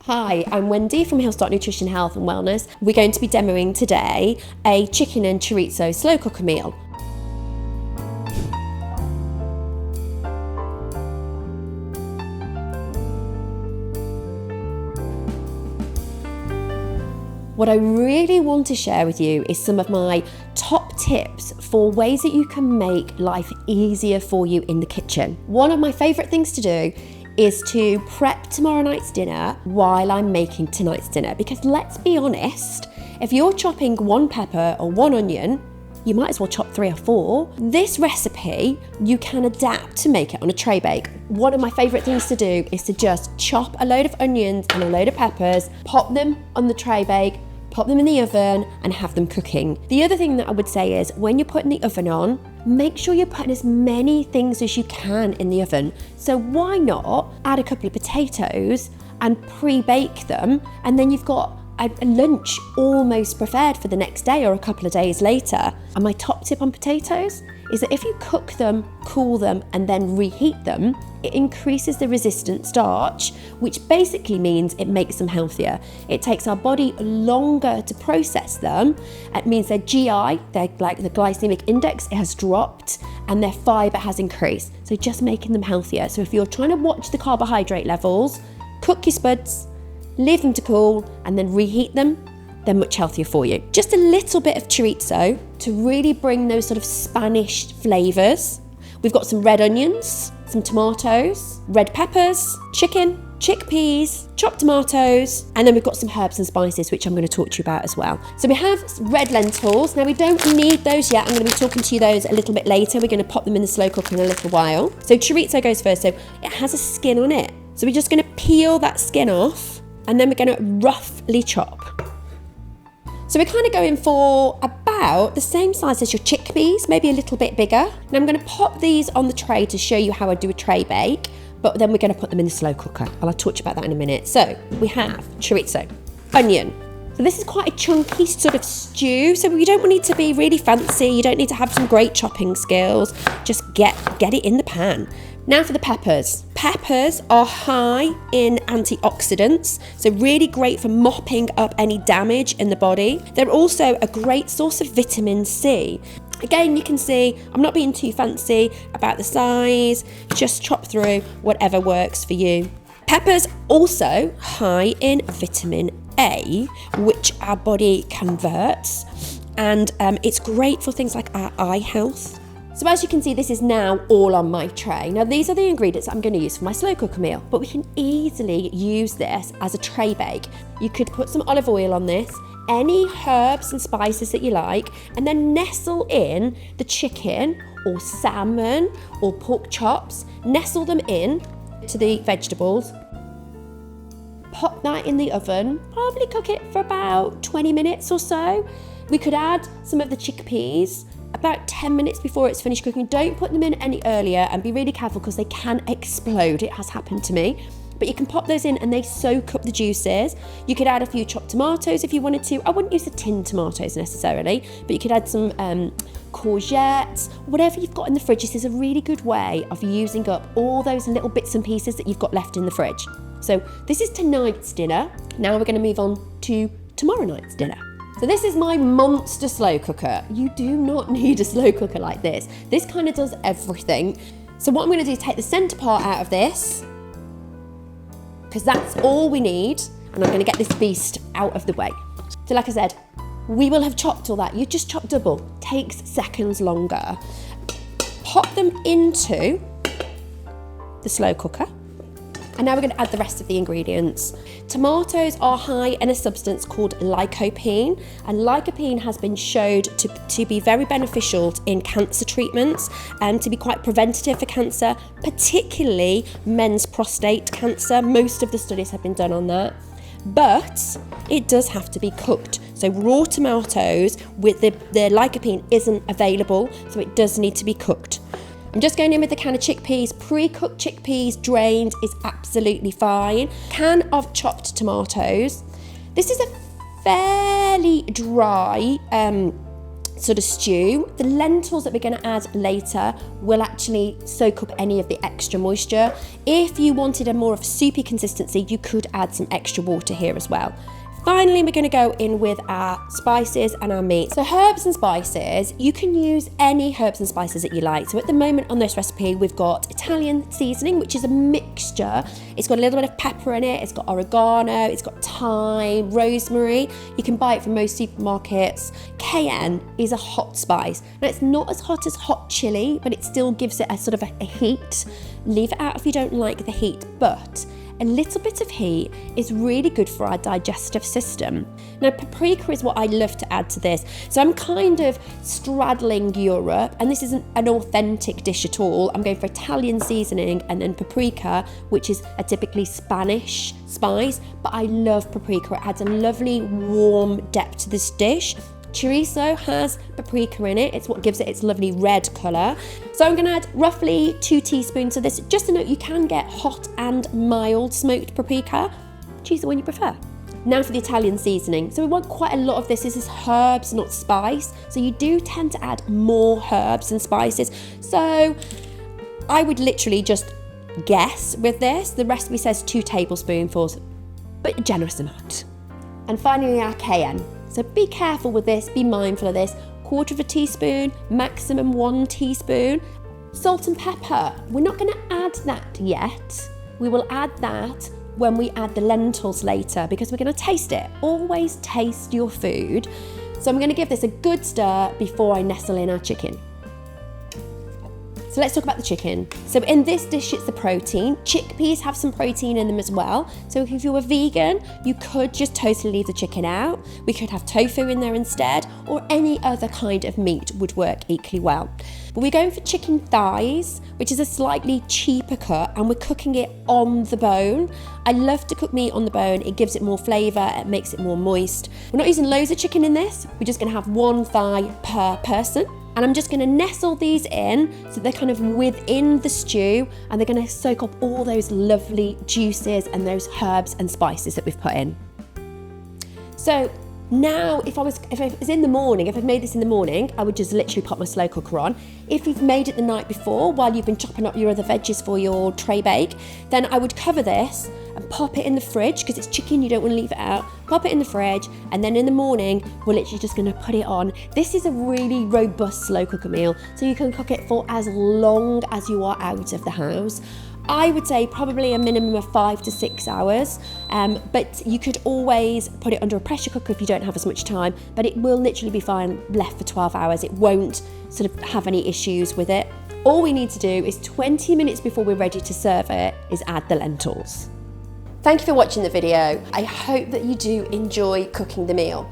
Hi, I'm Wendy from Hillstock Nutrition Health and Wellness. We're going to be demoing today a chicken and chorizo slow cooker meal. What I really want to share with you is some of my top tips for ways that you can make life easier for you in the kitchen. One of my favourite things to do is to prep tomorrow night's dinner while I'm making tonight's dinner, because let's be honest, if you're chopping one pepper or one onion, you might as well chop 3 or 4. This recipe, you can adapt to make it on a tray bake. One of my favourite things to do is to just chop a load of onions and a load of peppers, pop them on the tray bake, pop them in the oven and have them cooking. The other thing that I would say is when you're putting the oven on, make sure you're putting as many things as you can in the oven. So why not add a couple of potatoes and pre-bake them, and then you've got a lunch almost prepared for the next day or a couple of days later. And my top tip on potatoes is that if you cook them, cool them, and then reheat them, it increases the resistant starch, which basically means it makes them healthier. It takes our body longer to process them. It means their GI, the glycemic index, it has dropped, and their fibre has increased. So just making them healthier. So if you're trying to watch the carbohydrate levels, cook your spuds, leave them to cool, and then reheat them. They're much healthier for you. Just a little bit of chorizo to really bring those sort of Spanish flavours. We've got some red onions, some tomatoes, red peppers, chicken, chickpeas, chopped tomatoes, and then we've got some herbs and spices, which I'm going to talk to you about as well. So we have red lentils. Now we don't need those yet. I'm going to be talking to you those a little bit later. We're going to pop them in the slow cooker in a little while. So chorizo goes first. So it has a skin on it. So we're just going to peel that skin off, and then we're going to roughly chop. So we're kind of going for about the same size as your chickpeas, maybe a little bit bigger. Now I'm going to pop these on the tray to show you how I do a tray bake, but then we're going to put them in the slow cooker. I'll talk to you about that in a minute. So we have chorizo, onion. So this is quite a chunky sort of stew, so you don't need to be really fancy. You don't need to have some great chopping skills. Just get it in the pan. Now for the peppers. Peppers are high in antioxidants, so really great for mopping up any damage in the body. They're also a great source of vitamin C. Again, you can see I'm not being too fancy about the size, just chop through whatever works for you. Peppers also high in vitamin A, which our body converts, and it's great for things like our eye health. So as you can see, this is now all on my tray. Now these are the ingredients that I'm going to use for my slow cooker meal, but we can easily use this as a tray bake. You could put some olive oil on this, any herbs and spices that you like, and then nestle in the chicken or salmon or pork chops, nestle them in to the vegetables. Pop that in the oven, probably cook it for about 20 minutes or so. We could add some of the chickpeas about 10 minutes before it's finished cooking. Don't put them in any earlier, and be really careful because they can explode. It has happened to me. But you can pop those in and they soak up the juices. You could add a few chopped tomatoes if you wanted to. I wouldn't use the tinned tomatoes necessarily, but you could add some courgettes, whatever you've got in the fridge. This is a really good way of using up all those little bits and pieces that you've got left in the fridge. So this is tonight's dinner. Now we're going to move on to tomorrow night's dinner. So this is my monster slow cooker. You do not need a slow cooker like this. This kind of does everything. So what I'm going to do is take the centre part out of this, because that's all we need, and I'm going to get this beast out of the way. So like I said, we will have chopped all that. You just chop double. Takes seconds longer. Pop them into the slow cooker. And now we're going to add the rest of the ingredients. Tomatoes are high in a substance called lycopene, and lycopene has been showed to be very beneficial in cancer treatments and to be quite preventative for cancer, particularly men's prostate cancer. Most of the studies have been done on that. But it does have to be cooked. So raw tomatoes with the lycopene isn't available, so it does need to be cooked. I'm just going in with the can of chickpeas. Pre-cooked chickpeas, drained, is absolutely fine. Can of chopped tomatoes. This is a fairly dry sort of stew. The lentils that we're going to add later will actually soak up any of the extra moisture. If you wanted a more of a soupy consistency, you could add some extra water here as well. Finally, we're going to go in with our spices and our meat. So herbs and spices, you can use any herbs and spices that you like. So at the moment on this recipe, we've got Italian seasoning, which is a mixture. It's got a little bit of pepper in it. It's got oregano, it's got thyme, rosemary. You can buy it from most supermarkets. Cayenne is a hot spice. Now it's not as hot as hot chili, but it still gives it a sort of a heat. Leave it out if you don't like the heat, but a little bit of heat is really good for our digestive system. Now, paprika is what I love to add to this. So I'm kind of straddling Europe, and this isn't an authentic dish at all. I'm going for Italian seasoning and then paprika, which is a typically Spanish spice, but I love paprika. It adds a lovely warm depth to this dish. Chorizo has paprika in it. It's what gives it its lovely red colour. So I'm going to add roughly 2 teaspoons of this. Just a note, you can get hot and mild smoked paprika. Choose the one you prefer. Now for the Italian seasoning. So we want quite a lot of this. This is herbs, not spice. So you do tend to add more herbs and spices. So I would literally just guess with this. The recipe says 2 tablespoonfuls, but a generous amount. And finally our cayenne. So be careful with this, be mindful of this. 1/4 teaspoon, maximum 1 teaspoon. Salt and pepper, we're not going to add that yet. We will add that when we add the lentils later because we're going to taste it. Always taste your food. So I'm going to give this a good stir before I nestle in our chicken. So let's talk about the chicken. So in this dish, it's the protein. Chickpeas have some protein in them as well. So if you were vegan, you could just totally leave the chicken out. We could have tofu in there instead, or any other kind of meat would work equally well. But we're going for chicken thighs, which is a slightly cheaper cut, and we're cooking it on the bone. I love to cook meat on the bone. It gives it more flavour, it makes it more moist. We're not using loads of chicken in this. We're just going to have 1 thigh per person. And I'm just going to nestle these in so they're kind of within the stew, and they're going to soak up all those lovely juices and those herbs and spices that we've put in. So now if it was in the morning, if I've made this in the morning, I would just literally pop my slow cooker on. If you've made it the night before while you've been chopping up your other veggies for your tray bake, then I would cover this and pop it in the fridge because it's chicken, you don't want to leave it out. Pop it in the fridge, and then in the morning, we're literally just going to put it on. This is a really robust slow cooker meal, so you can cook it for as long as you are out of the house. I would say probably a minimum of 5 to 6 hours, but you could always put it under a pressure cooker if you don't have as much time, but it will literally be fine left for 12 hours. It won't sort of have any issues with it. All we need to do is 20 minutes before we're ready to serve it is add the lentils. Thank you for watching the video. I hope that you do enjoy cooking the meal.